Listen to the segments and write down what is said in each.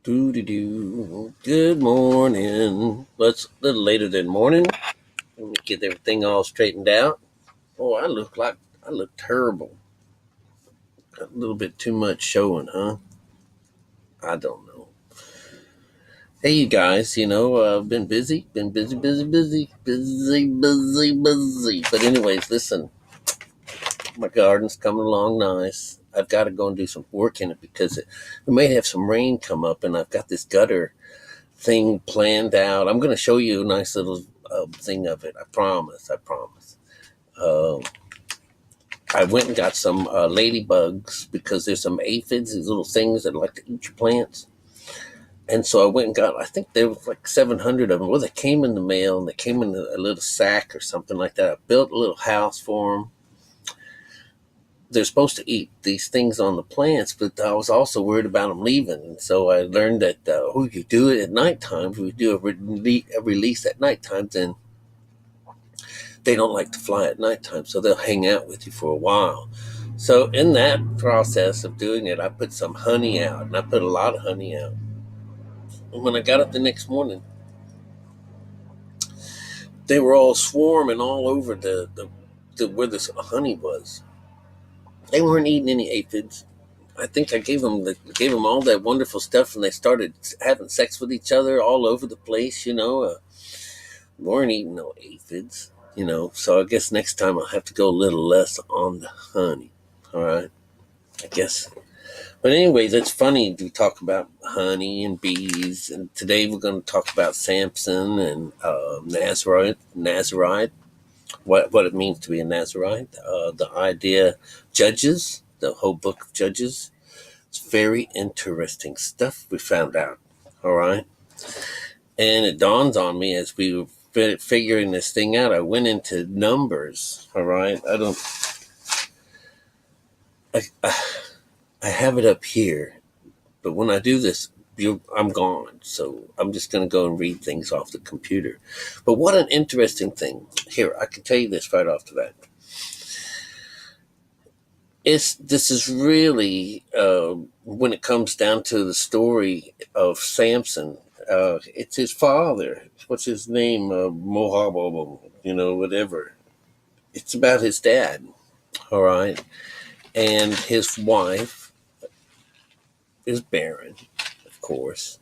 Do do do. Good morning. Well, it's a little later than morning. Let me get everything all straightened out. Oh, I look terrible. A little bit too much showing, huh? I don't know. Hey, you guys. Been busy, busy. But anyways, listen. My garden's coming along nice. I've got to go and do some work in it because we may have some rain come up, and I've got this gutter thing planned out. I'm going to show you a nice little thing of it. I promise. I promise. Uh, I went and got some ladybugs because there's some aphids, these little things that like to eat your plants. And so I went and got, I think there was like 700 of them. Well, they came in the mail and they came in a little sack or something like that. I built a little house for them. They're supposed to eat these things on the plants, but I was also worried about them leaving. And so I learned that you do it at nighttime. If we do a release at nighttime, then they don't like to fly at nighttime, so they'll hang out with you for a while. So in that process of doing it, I put some honey out, and I put a lot of honey out. And when I got up the next morning, they were all swarming all over the where this honey was. They weren't eating any aphids. I think I gave them all that wonderful stuff, and they started having sex with each other all over the place. Weren't eating no aphids. So I guess next time I'll have to go a little less on the honey. All right, I guess. But anyways, it's funny to talk about honey and bees, and today we're going to talk about Samson and Nazarite, what it means to be a Nazarite, the idea, Judges, the whole book of Judges. It's very interesting stuff we found out. All right, and it dawns on me as we were figuring this thing out. I went into Numbers. All right, I have it up here, but when I do this, I'm gone. So I'm just going to go and read things off the computer. But what an interesting thing. Here, I can tell you this right off the bat. This is really, when it comes down to the story of Samson, it's his father. What's his name? Moab, whatever. It's about his dad. All right. And his wife is barren, of course.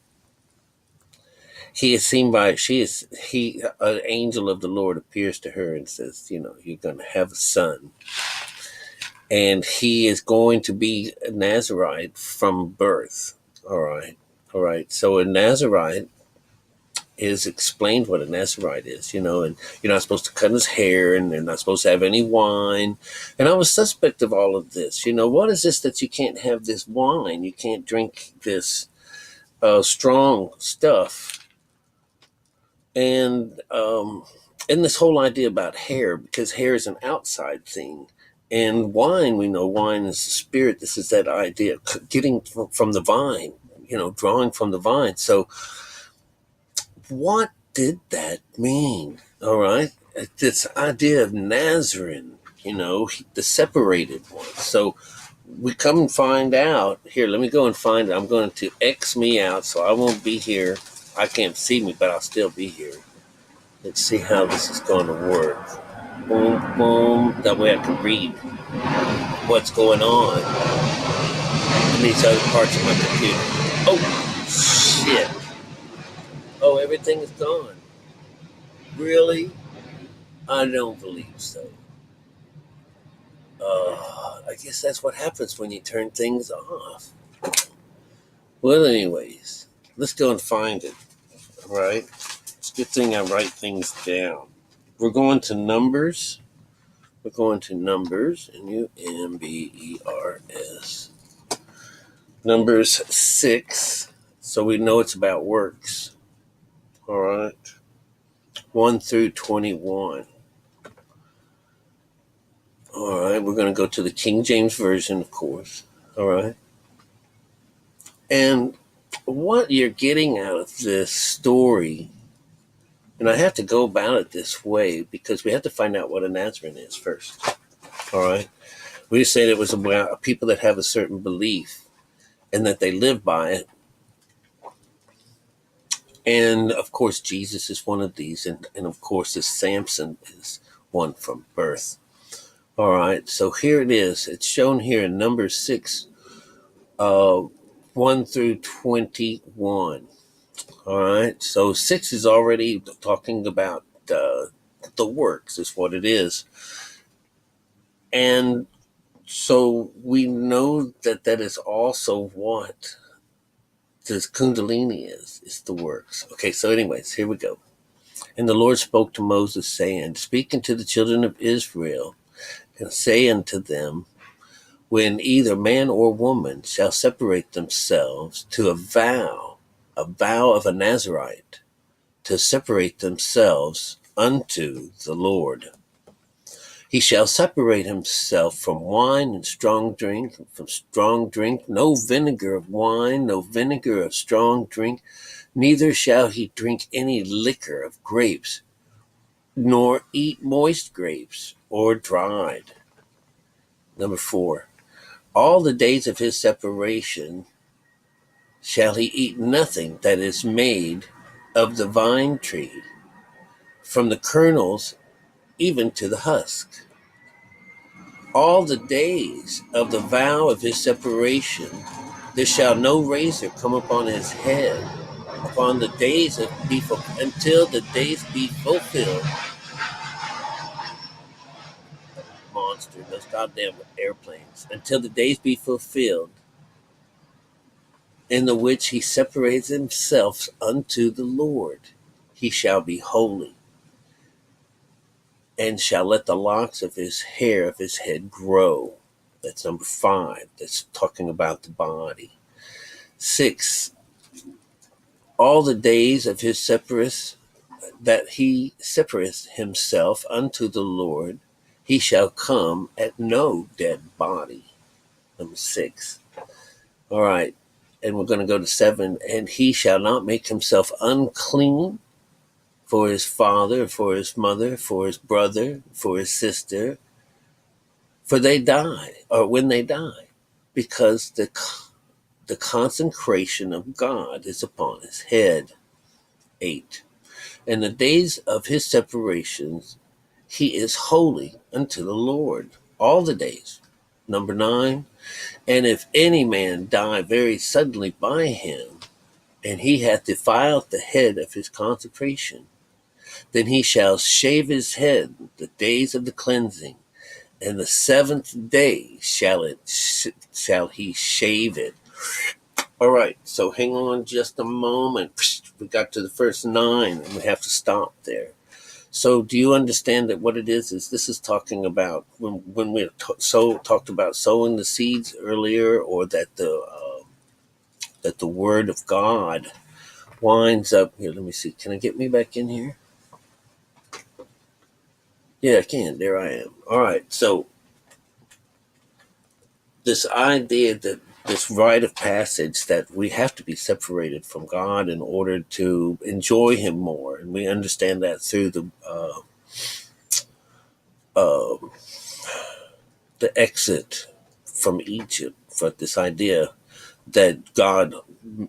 He is seen by an angel of the Lord appears to her and says, you're going to have a son, and he is going to be a Nazarite from birth. All right. So a Nazarite is explained what a Nazarite is, and you're not supposed to cut his hair, and they're not supposed to have any wine. And I was suspect of all of this. What is this that you can't have this wine? You can't drink this strong stuff. And this whole idea about hair, because hair is an outside thing. And wine, we know wine is the spirit. This is that idea of getting from the vine, drawing from the vine. So what did that mean? All right. This idea of Nazarene, the separated one. So we come and find out. Here, let me go and find it. I'm going to X me out so I won't be here. I can't see me, but I'll still be here. Let's see how this is going to work. Boom, boom. That way I can read what's going on in these other parts of my computer. Oh, shit. Oh, everything is gone. Really? I don't believe so. I guess that's what happens when you turn things off. Well, anyways, let's go and find it. All right? It's a good thing I write things down. We're going to Numbers. We're going to Numbers, Numbers. Numbers 6, so we know it's about works. All right. 1 through 21. All right, we're going to go to the King James Version, of course. All right. And what you're getting out of this story, and I have to go about it this way because we have to find out what a Nazarene is first. All right. We said it was about people that have a certain belief and that they live by it. And of course, Jesus is one of these. And of course, this Samson is one from birth. All right. So here it is. It's shown here in Numbers 6, uh, 1 through 21. All right. So 6 is already talking about the works, is what it is. And so we know that that is also what this Kundalini is the works. Okay, so anyways, here we go. And the Lord spoke to Moses, saying, Speak unto the children of Israel, and say unto them, when either man or woman shall separate themselves to a vow of a Nazarite, to separate themselves unto the Lord. He shall separate himself from wine and strong drink, from strong drink, no vinegar of wine, no vinegar of strong drink, neither shall he drink any liquor of grapes, nor eat moist grapes or dried. Number 4, all the days of his separation shall he eat nothing that is made of the vine tree, from the kernels even to the husk. All the days of the vow of his separation, there shall no razor come upon his head, upon the days of until the days be fulfilled. Monster, those goddamn airplanes. Until the days be fulfilled, in the which he separates himself unto the Lord. He shall be holy, and shall let the locks of his hair of his head grow. That's number 5. That's talking about the body. 6, all the days of his that he separateth himself unto the Lord, he shall come at no dead body. Number 6. All right. And we're going to go to 7. And he shall not make himself unclean for his father, for his mother, for his brother, for his sister, for they die, or when they die, because the consecration of God is upon his head. 8. And the days of his separations, he is holy unto the Lord, all the days. Number 9. And if any man die very suddenly by him, and he hath defiled the head of his consecration, then he shall shave his head the days of the cleansing, and the 7th day shall he shave it. All right, so hang on just a moment. We got to the first 9, and we have to stop there. So do you understand that what it is this is talking about when we talked about sowing the seeds earlier, or that the word of God winds up here. Let me see. Can I get me back in here? Yeah, I can. There I am. All right. So this idea that this rite of passage that we have to be separated from God in order to enjoy Him more, and we understand that through the exit from Egypt. For this idea that God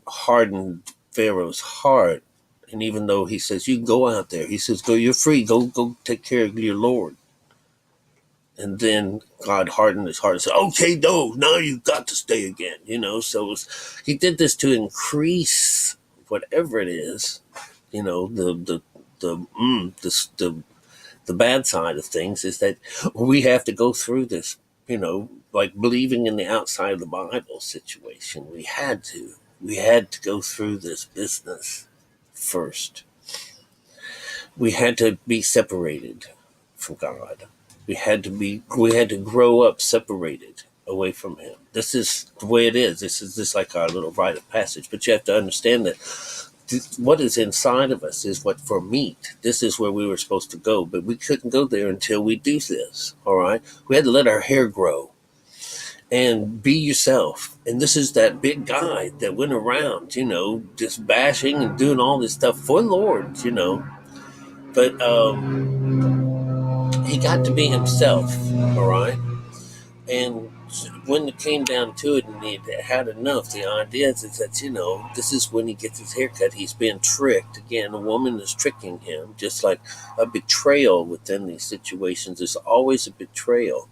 hardened Pharaoh's heart, and even though He says you can go out there, He says go, you're free, go take care of your Lord. And then God hardened his heart and said, okay, no, now you've got to stay again, So he did this to increase whatever it is, the bad side of things is that we have to go through this, like believing in the outside of the Bible situation. We had to go through this business first. We had to be separated from God. We had to grow up separated away from Him. This is the way it is. This is just like our little rite of passage. But you have to understand that what is inside of us is what for meat. This is where we were supposed to go, but we couldn't go there until we do this. All right, we had to let our hair grow and be yourself. And this is that big guy that went around, just bashing and doing all this stuff for the Lord, But he got to be himself, all right? And when it came down to it and he had enough, the idea is that, this is when he gets his haircut. He's being tricked. Again, a woman is tricking him, just like a betrayal within these situations. There's always a betrayal.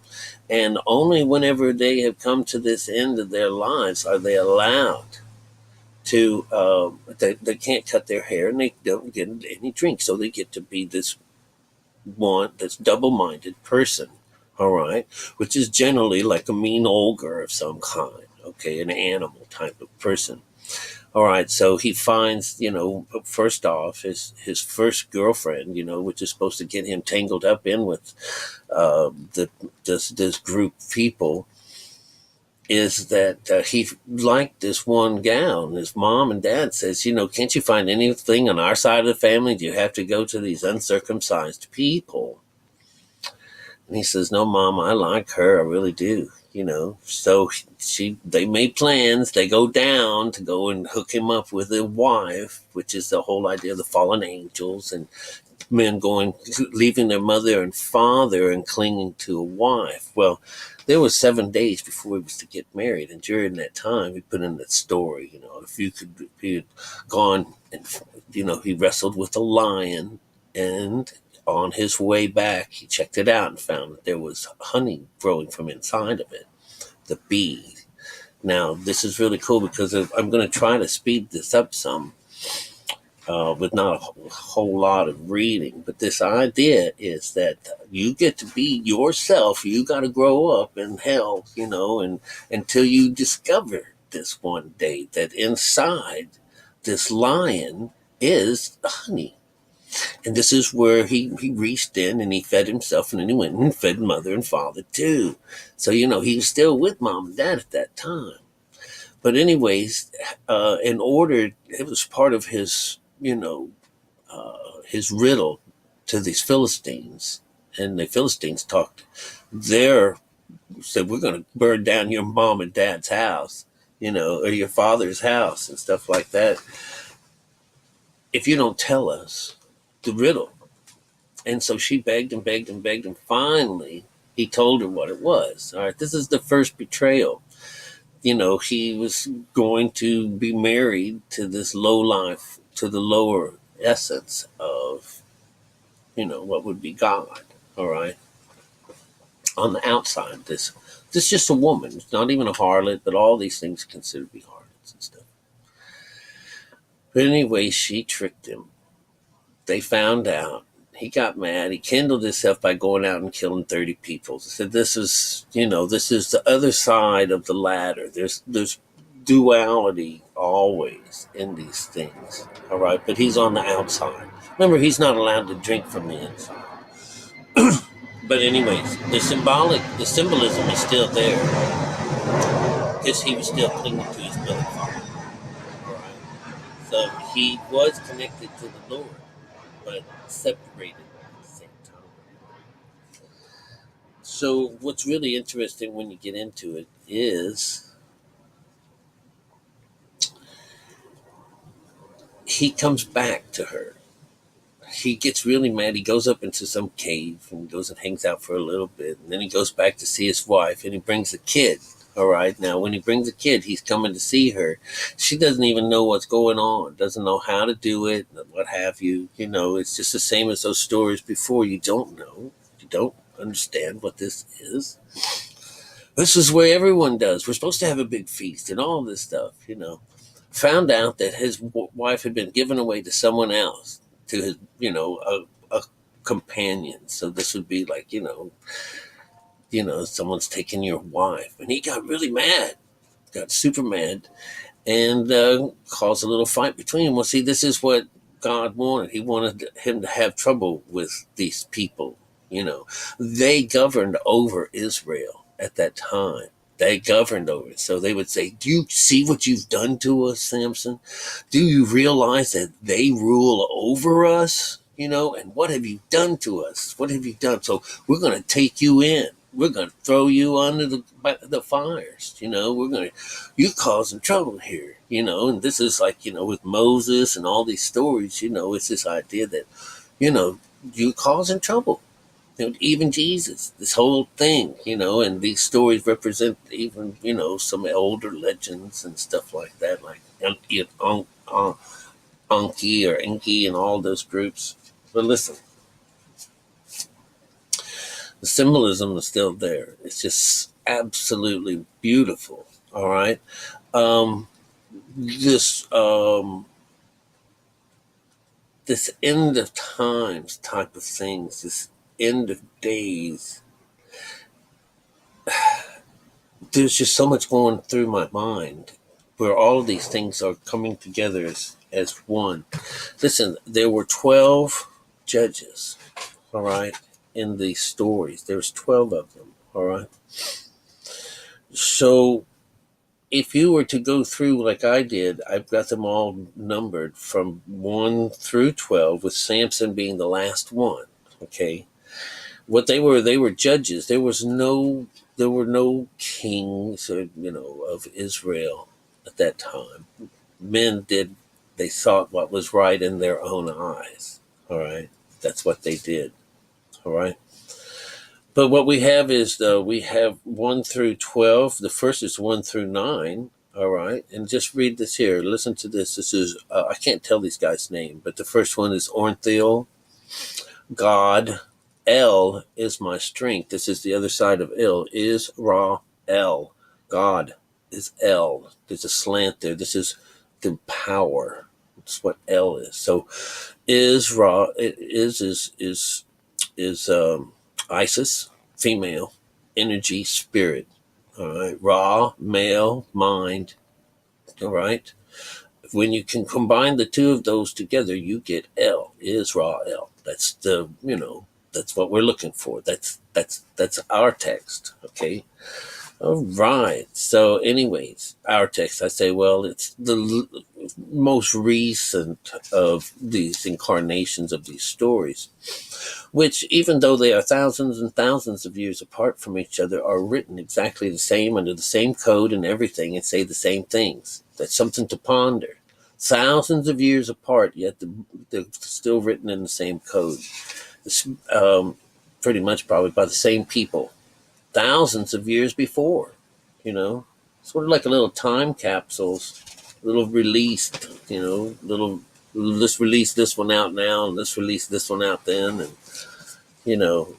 And only whenever they have come to this end of their lives are they allowed to, they can't cut their hair and they don't get any drink. So they get to be this double-minded person, all right, which is generally like a mean ogre of some kind, okay, an animal type of person. All right, so he finds, first off, his first girlfriend, which is supposed to get him tangled up in with this group of people, is that he liked this one gal. And his mom and dad says, can't you find anything on our side of the family? Do you have to go to these uncircumcised people? And he says, no, Mom, I like her. I really do. So they made plans. They go down to go and hook him up with a wife, which is the whole idea of the fallen angels and men leaving their mother and father and clinging to a wife. Well, there was 7 days before he was to get married. And during that time, he put in that story, if he had gone and, he wrestled with a lion, and on his way back, he checked it out and found that there was honey growing from inside of it, the bee. Now, this is really cool because I'm going to try to speed this up some, with not a whole lot of reading. But this idea is that you get to be yourself. You got to grow up in hell, and until you discover this one day that inside this lion is honey. And this is where he reached in and he fed himself, and then he went and fed mother and father too. So, he was still with mom and dad at that time. But anyways, it was part of his, his riddle to these Philistines. And the Philistines said, we're going to burn down your mom and dad's house, or your father's house and stuff like that, if you don't tell us the riddle. And so she begged and begged and begged, and finally he told her what it was. All right, this is the first betrayal. He was going to be married to this low life, to the lower essence of, what would be God. All right. On the outside, this is just a woman. It's not even a harlot, but all these things are considered to be harlots and stuff. But anyway, she tricked him. They found out. He got mad. He kindled himself by going out and killing 30 people. He said, this is the other side of the ladder. There's duality always in these things. All right. But he's on the outside. Remember, he's not allowed to drink from the inside. But anyways, the symbolism is still there. Because he was still clinging to his belly father. All right. So he was connected to the Lord, but separated at the same time. So what's really interesting when you get into it is he comes back to her. He gets really mad. He goes up into some cave and goes and hangs out for a little bit. And then he goes back to see his wife, and he brings a kid. All right. Now, when he brings a kid, he's coming to see her. She doesn't even know what's going on, doesn't know how to do it, what have you. It's just the same as those stories before. You don't know. You don't understand what this is. This is where everyone does. We're supposed to have a big feast and all this stuff, Found out that his wife had been given away to someone else, to his, a companion. So this would be like, someone's taking your wife. And he got really mad, got super mad, and caused a little fight between them. Well, see, this is what God wanted. He wanted him to have trouble with these people. They governed over Israel at that time. They governed over it. So they would say, do you see what you've done to us, Samson? Do you realize that they rule over us? And what have you done to us? What have you done? So we're going to take you in. We're going to throw you under the fires. You're causing trouble here, and this is like, with Moses and all these stories, it's this idea that, you're causing trouble. Even Jesus, this whole thing, and these stories represent even, some older legends and stuff like that, like Anki or Enki and all those groups. But listen, the symbolism is still there. It's just absolutely beautiful. All right. Um, this end of times type of things, this end of days, there's just so much going through my mind where all of these things are coming together as one. Listen, there were 12 judges, all right, in these stories. There's 12 of them, all right. So if you were to go through like I did, I've got them all numbered from 1 through 12, with Samson being the last one, okay. What they were judges. There were no kings, of Israel at that time. Men did, they thought what was right in their own eyes. All right. That's what they did. All right. But what we have is, we have 1 through 12. The first is 1 through 9. All right. And just read this here. Listen to this. This is, I can't tell these guys' name, but the first one is Ornthil, God. El is my strength. This is the other side of Il. Is Ra El. God is El. There's a slant there. This is the power. That's what El is. So is Ra is Isis, female, energy, spirit. All right. Ra, male, mind. All right. When you can combine the two of those together, you get El. Is Ra El. That's that's what we're looking for. That's our text. Okay. All right. So, anyways, our text. I say, well, it's the most recent of these incarnations of these stories, which, even though they are thousands and thousands of years apart from each other, are written exactly the same, under the same code and everything, and say the same things. That's something to ponder. Thousands of years apart, yet they're still written in the same code. It's, pretty much probably by the same people, thousands of years before, sort of like a little time capsules, little released, let's release this one out now and let's release this one out then, and, you know,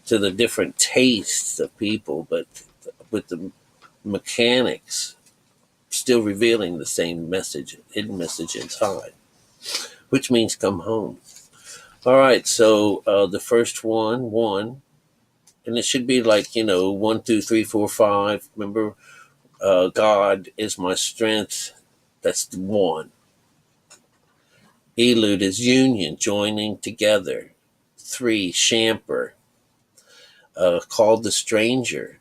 to the different tastes of people, but with the mechanics still revealing the same message, hidden message inside, which means come home. All right, so the first one, and it should be like, 1, 2, 3, 4, 5. Remember, God is my strength. That's the one. Elude is union, joining together. 3, Shamper, called the stranger.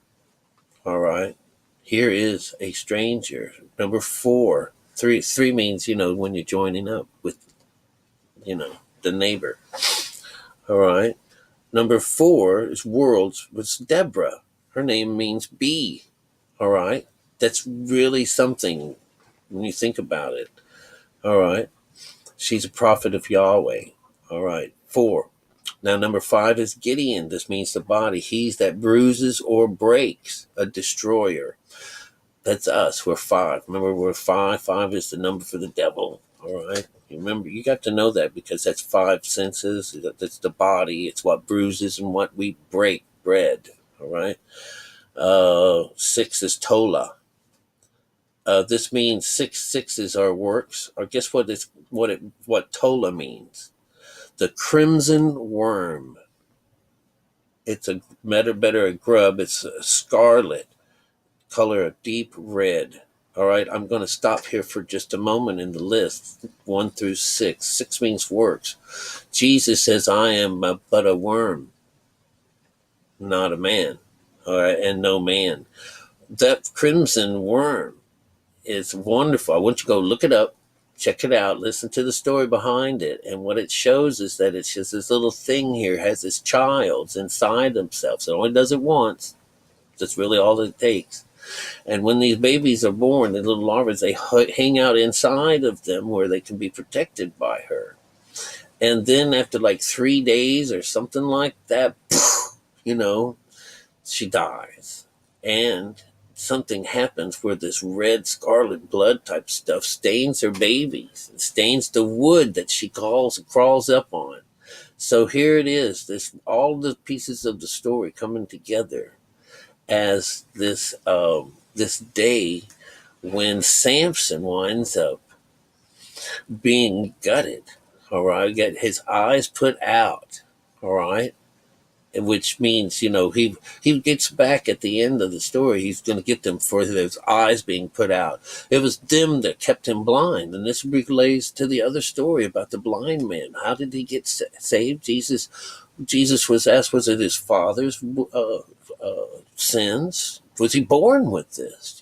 All right, here is a stranger. Number 4, 3 means, when you're joining up with, the neighbor. All right. Number 4 is worlds, was Deborah. Her name means bee. All right. That's really something when you think about it. All right. She's a prophet of Yahweh. All right. 4. Now, number 5 is Gideon. This means the body. He's that bruises or breaks, a destroyer. That's us. We're 5. Remember, we're 5. 5 is the number for the devil. All right. You remember, you got to know that because that's 5 senses. That's the body. It's what bruises and what we break, bread. All right. 6 is Tola. This means 6 is our works. Or guess what Tola means? The crimson worm. It's a better a grub. It's a scarlet color, a deep red. All right, I'm going to stop here for just a moment in the list, 1 through 6. 6 means works. Jesus says, I am but a worm, not a man, all right, and no man. That crimson worm is wonderful. I want you to go look it up, check it out, listen to the story behind it. And what it shows is that it's just this little thing here has this child inside themselves. It only does it once. That's really all it takes. And when these babies are born, the little larvae, they hang out inside of them where they can be protected by her. And then after like 3 days or something like that, she dies. And something happens where this red scarlet blood type stuff stains her babies and stains the wood that she crawls up on. So here it is, this all the pieces of the story coming together as this day when Samson winds up being gutted. All right, get his eyes put out. All right, which means he gets back at the end of the story. He's going to get them for those eyes being put out. It was them that kept him blind, and this relates to the other story about the blind man. How did he get saved? Jesus was asked, was it his father's sins? Was he born with this?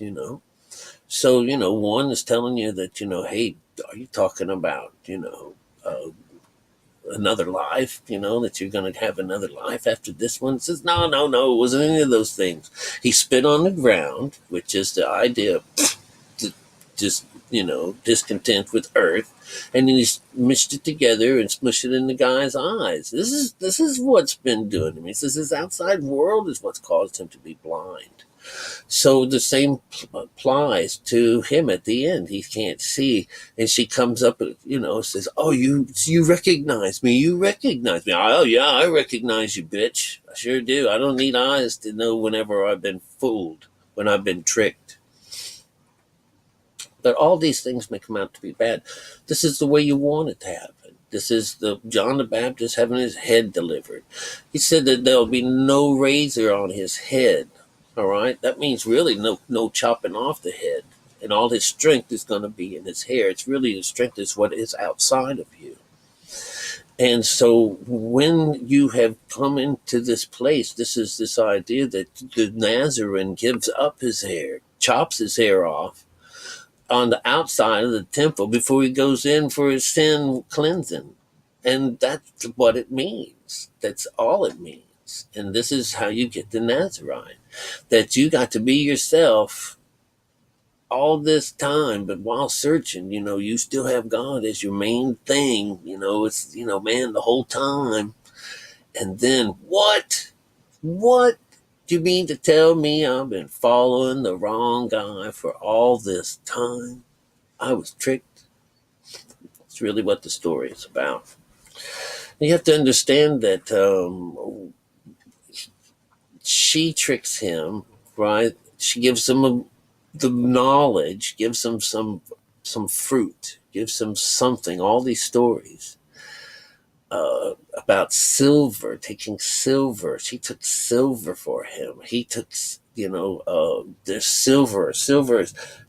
So one is telling you that hey, are you talking about uh, another life, that you're going to have another life after this one? It says, no, no, no, it wasn't any of those things. He spit on the ground, which is the idea of just, discontent with earth. And then he smushed it together and smushed it in the guy's eyes. This is what's been doing to me. He says his outside world is what's caused him to be blind. So the same applies to him at the end. He can't see. And she comes up, says, oh, you recognize me. You recognize me. Oh, yeah, I recognize you, bitch. I sure do. I don't need eyes to know whenever I've been fooled, when I've been tricked. But all these things may come out to be bad. This is the way you want it to happen. This is the John the Baptist having his head delivered. He said that there'll be no razor on his head. All right, that means really no chopping off the head, and all his strength is going to be in his hair. It's really his strength is what is outside of you. And so when you have come into this place, this is this idea that the Nazarene gives up his hair, chops his hair off on the outside of the temple before he goes in for his sin cleansing. And that's what it means. That's all it means. And this is how you get the Nazarite. That you got to be yourself all this time, but while searching, you still have God as your main thing. It's, man, the whole time. And then what? What do you mean to tell me I've been following the wrong guy for all this time? I was tricked. It's really what the story is about. You have to understand that she tricks him, right? She gives him the knowledge, gives him some fruit, gives him something. All these stories about silver, taking silver. She took silver for him. He took, there's silver.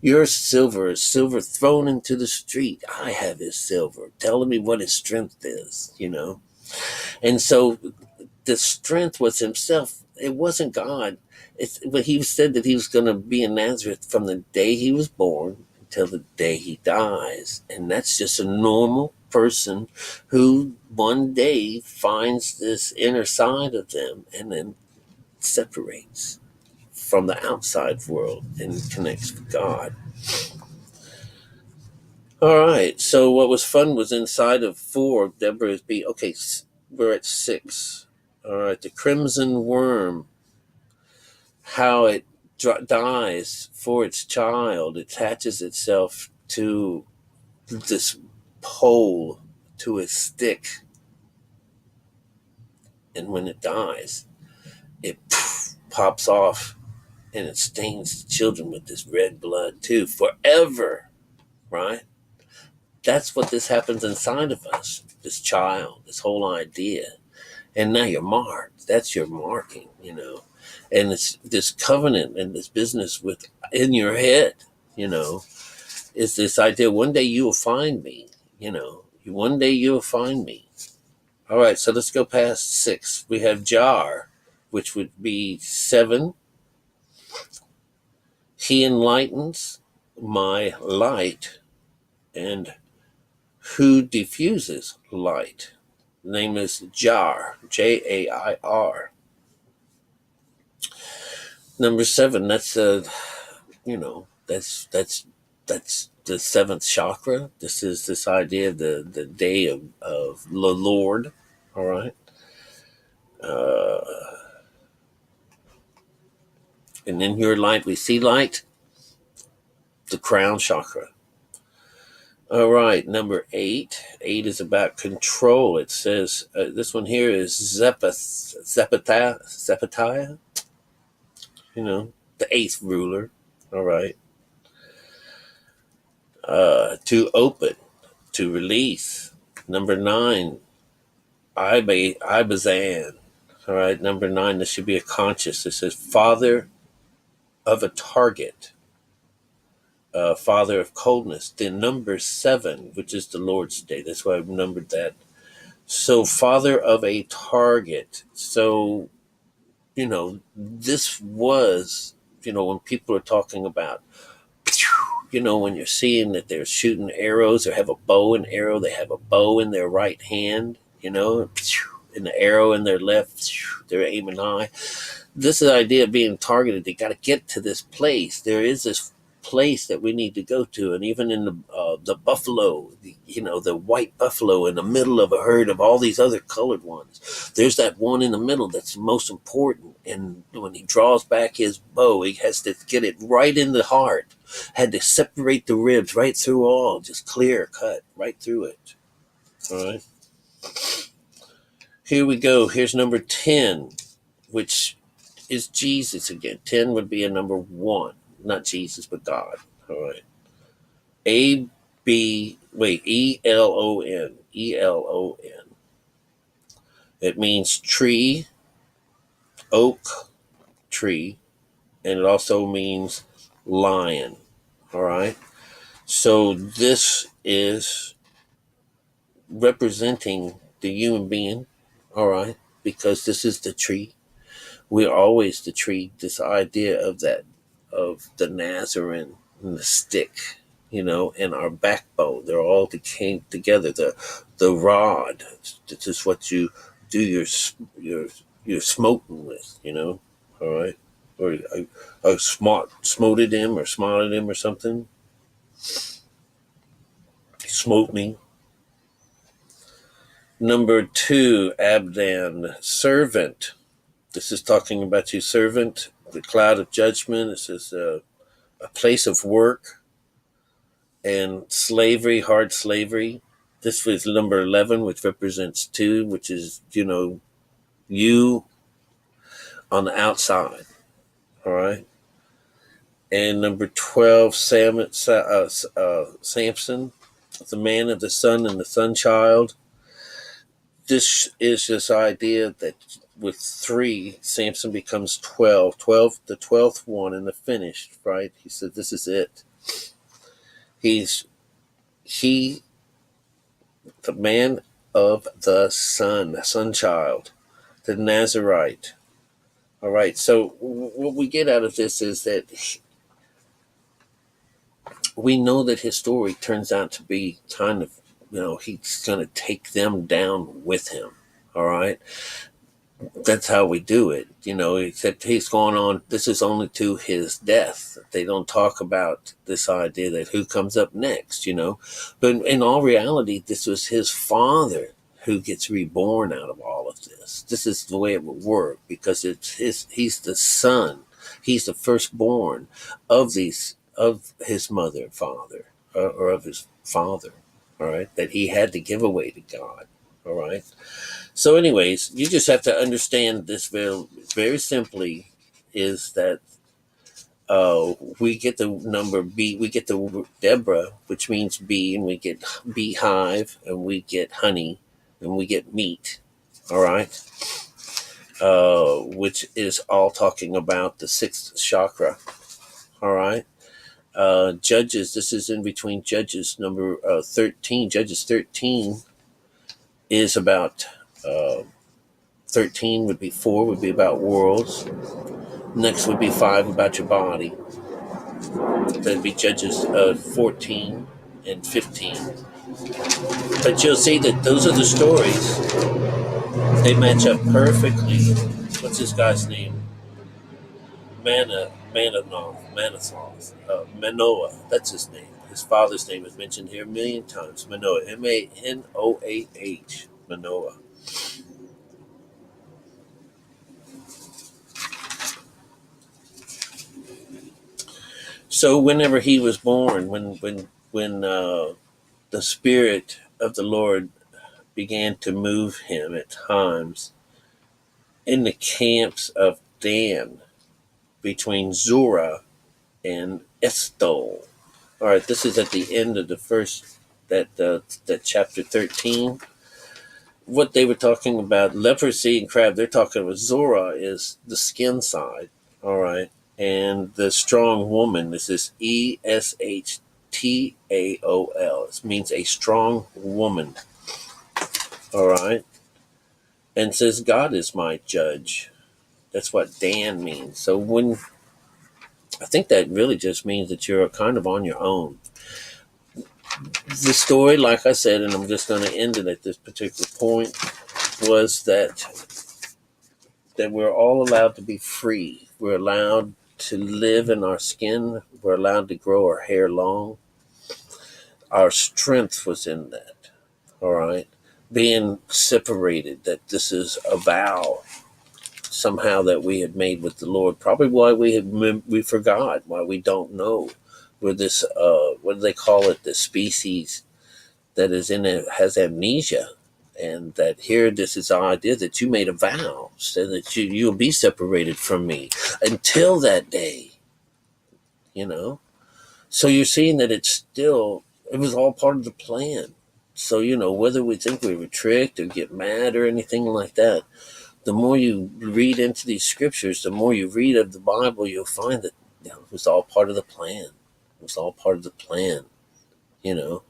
Your silver is silver thrown into the street. I have his silver, telling me what his strength is, And so the strength was himself. It wasn't God. But he said that he was going to be in Nazareth from the day he was born until the day he dies. And that's just a normal person who one day finds this inner side of them and then separates from the outside world and connects with God. All right. So what was fun was inside of 4, Deborah's B. Okay, we're at 6. All right. The crimson worm, how it dies for its child, attaches itself to this pole, to a stick. And when it dies, it pops off and it stains the children with this red blood too, forever, right? That's what this happens inside of us, this child, this whole idea. And now you're marked. That's your marking, And it's this covenant and this business with in your head, is this idea one day you will find me, one day you'll find me. All right, so let's go past 6. We have jar, which would be 7. He enlightens my light, and who diffuses light? The name is Jar, Jair. Number 7, that's that's the 7th chakra. This is this idea of the day of the Lord. All right. And in your light, we see light, the crown chakra. All right, number 8. 8 is about control. It says, this one here is Zepatiah, the 8th ruler. All right. To open, to release. Number 9, Ibazan. All right, number 9, this should be a conscious. It says, father of a target. Father of coldness. Then number 7, which is the Lord's Day. That's why I've numbered that. So father of a target. So, this was, when people are talking about, when you're seeing that they're shooting arrows or have a bow and arrow, they have a bow in their right hand, and the arrow in their left, they're aiming high. This is the idea of being targeted. They got to get to this place. There is this place that we need to go to, and even in the buffalo, the white buffalo in the middle of a herd of all these other colored ones, there's that one in the middle that's most important. And when he draws back his bow, he has to get it right in the heart, had to separate the ribs right through, all just clear cut right through it. All right, here we go. Here's number 10, which is Jesus again. 10 would be a number 1. Not Jesus, but God. All right. E-L-O-N. E-L-O-N. It means tree, oak, tree, and it also means lion. All right. So this is representing the human being. All right. Because this is the tree. We're always the tree. This idea of the Nazarene and the stick, and our backbone. They're all came together. The rod. This is what you do your smoting with. All right. Or I smoted him or smarted him or something. He smote me. Number 2, Abdan, servant. This is talking about you, servant. The cloud of judgment. This is a place of work and slavery, hard slavery. This was number 11, which represents 2, which is, you on the outside. All right. And number 12, Samson, the man of the sun and the sun child. This is this idea that with 3, Samson becomes 12. 12, the 12th one in the finished, right? He said, this is it. The man of the sun child, the Nazarite. All right. So what we get out of this is that we know that his story turns out to be kind of, he's going to take them down with him. All right. That's how we do it, except he's going on. This is only to his death. They don't talk about this idea that who comes up next, But in all reality, this was his father who gets reborn out of all of this. This is the way it would work because he's the son. He's the firstborn of his mother and father, or of his father, all right, that he had to give away to God, all right. So anyways, you just have to understand this very, very simply is that we get the number B, we get the Deborah, which means bee, and we get beehive, and we get honey, and we get meat, all right, which is all talking about the 6th chakra, all right. Judges, this is in between Judges number 13. Judges 13 is about 13 would be 4 would be about worlds. Next would be 5 about your body. That'd be Judges 14 and 15. But you'll see that those are the stories. They match up perfectly. What's this guy's name? Manoah. That's his name. His father's name is mentioned here a million times. Manoah. Manoah. Manoah. So whenever he was born, when the Spirit of the Lord began to move him at times in the camps of Dan between Zorah and Estol. All right, this is at the end of the first that chapter 13. What they were talking about, leprosy and crab, they're talking about Zorah is the skin side. All right, and the strong woman. This is Eshtaol. It means a strong woman. All right, and says God is my judge. That's what Dan means. So when I think that really just means that you're kind of on your own. The story, like I said, and I'm just going to end it at this particular point, was that we're all allowed to be free. We're allowed to live in our skin. We're allowed to grow our hair long. Our strength was in that. All right. Being separated, that this is a vow somehow that we had made with the Lord. Probably why we forgot, why we don't know. We're this, what do they call it? The species that is in it has amnesia. And that here, this is our idea that you made a vow, so that you'll be separated from me until that day, you know? So you're seeing that it was all part of the plan. So, whether we think we were tricked or get mad or anything like that, the more you read into these scriptures, the more you read of the Bible, you'll find that it was all part of the plan. It was all part of the plan, you know?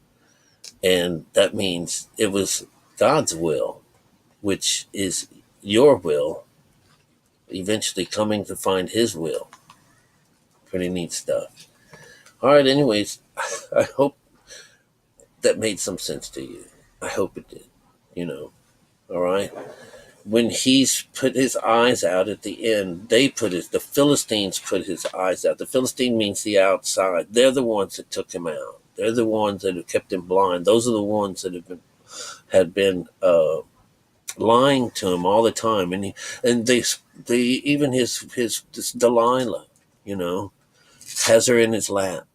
And that means it was God's will, which is your will, eventually coming to find his will. Pretty neat stuff. All right, anyways, I hope that made some sense to you. I hope it did. All right. When he's put his eyes out at the end, the Philistines put his eyes out. The Philistine means the outside. They're the ones that took him out. They're the ones that have kept him blind. Those are the ones that had been lying to him all the time. They even this Delilah, has her in his lap.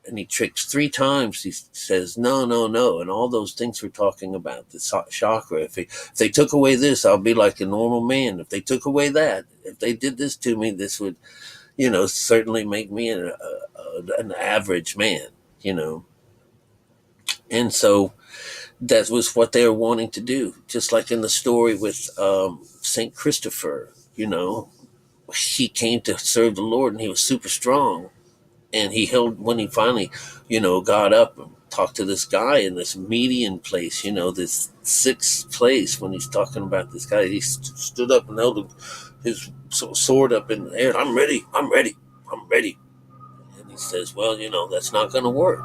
And he tricks 3 times. He says, no, no, no. And all those things we're talking about, the chakra. If they took away this, I'll be like a normal man. If they took away that, if they did this to me, this would, certainly make me an average man. And so that was what they were wanting to do. Just like in the story with St. Christopher, he came to serve the Lord and he was super strong. And when he finally, got up and talked to this guy in this median place, this sixth place, when he's talking about this guy, he stood up and held his sword up in the air. I'm ready. I'm ready. I'm ready. And he says, well, that's not going to work.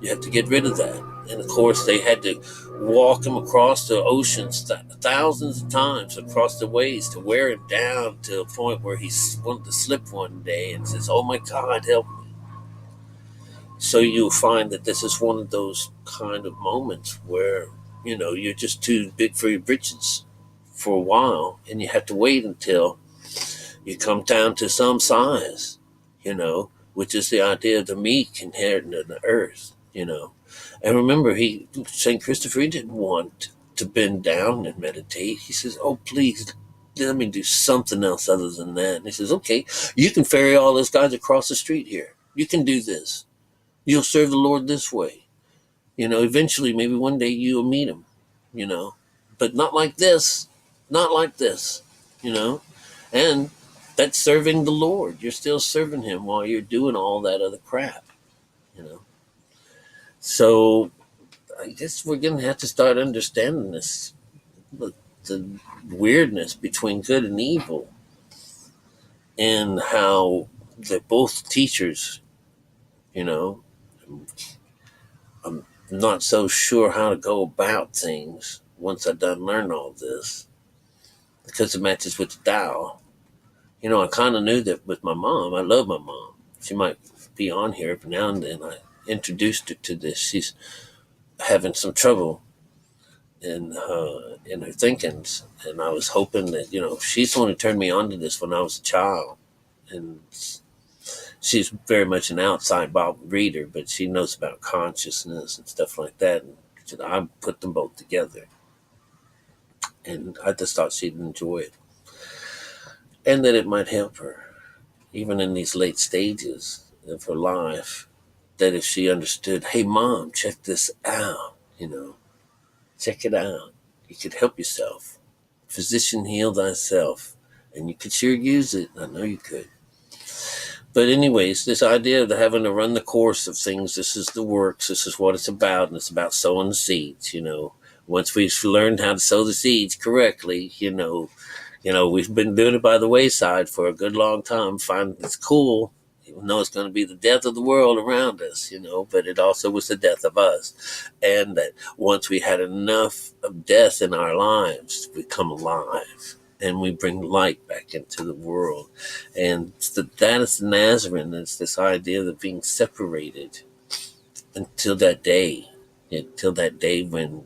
You have to get rid of that. And of course, they had to walk him across the oceans thousands of times across the waves to wear him down to a point where he wanted to slip one day and says, oh my God, help me. So you'll find that this is one of those kind of moments where, you're just too big for your britches for a while, and you have to wait until you come down to some size, which is the idea of the meek inheriting the earth, And remember, St. Christopher, he didn't want to bend down and meditate. He says, oh, please, let me do something else other than that. And he says, okay, you can ferry all those guys across the street here. You can do this. You'll serve the Lord this way. Eventually, maybe one day you'll meet him, but not like this, not like this, and that's serving the Lord. You're still serving him while you're doing all that other crap, So I guess we're going to have to start understanding this, the weirdness between good and evil, and how they're both teachers, I'm not so sure how to go about things once I done learn all this, because it matches with the Tao. I kind of knew that with my mom. I love my mom. She might be on here every now and then. I introduced her to this. She's having some trouble in her thinkings, and I was hoping that she's the one who turned me on to this when I was a child, and she's very much an outside Bible reader, but she knows about consciousness and stuff like that. And I put them both together, and I just thought she'd enjoy it, and that it might help her, even in these late stages of her life. That if she understood, hey, Mom, check this out, check it out. You could help yourself. Physician, heal thyself. And you could sure use it. I know you could. But anyways, this idea of having to run the course of things, this is the works, this is what it's about, and it's about sowing the seeds, Once we've learned how to sow the seeds correctly, we've been doing it by the wayside for a good long time. Find it's cool, even though it's going to be the death of the world around us, but it also was the death of us. And that once we had enough of death in our lives, we come alive. And we bring light back into the world. And that is the Nazarene. It's this idea of being separated until that day when,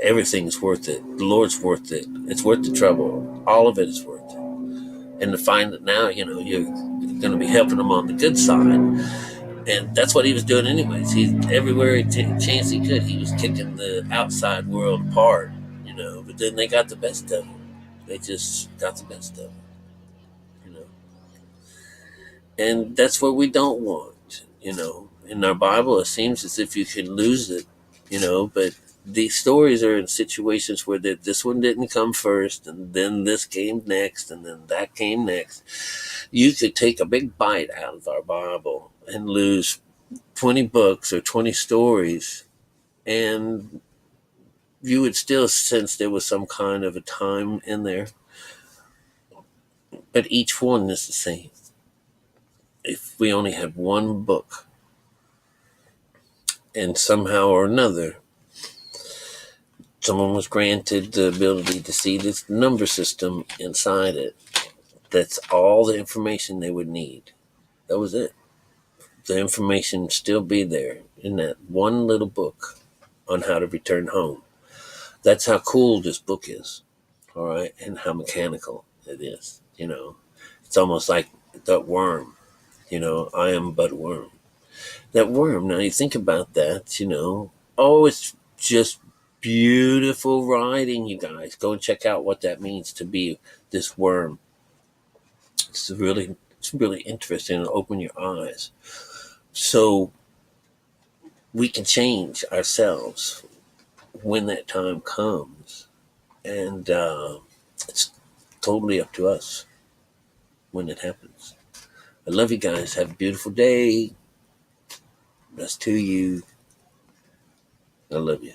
everything's worth it. The Lord's worth it. It's worth the trouble. All of it is worth it. And to find that now, you're going to be helping them on the good side. And that's what he was doing anyways. Everywhere chance he could, he was kicking the outside world apart, but then they got the best of him. They just got the best of it, And that's what we don't want, In our Bible, it seems as if you can lose it, but these stories are in situations where this one didn't come first, and then this came next, and then that came next. You could take a big bite out of our Bible and lose 20 books or 20 stories, and you would still sense there was some kind of a time in there. But each one is the same. If we only had one book, and somehow or another, someone was granted the ability to see this number system inside it, that's all the information they would need. That was it. The information still be there in that one little book on how to return home. That's how cool this book is, all right, and how mechanical it is. It's almost like that worm. I am but a worm. That worm, now you think about that, it's just beautiful writing, you guys. Go and check out what that means to be this worm. It's really interesting, and open your eyes. So we can change ourselves when that time comes. And it's totally up to us when it happens. I love you guys. Have a beautiful day. Bless to you. I love you.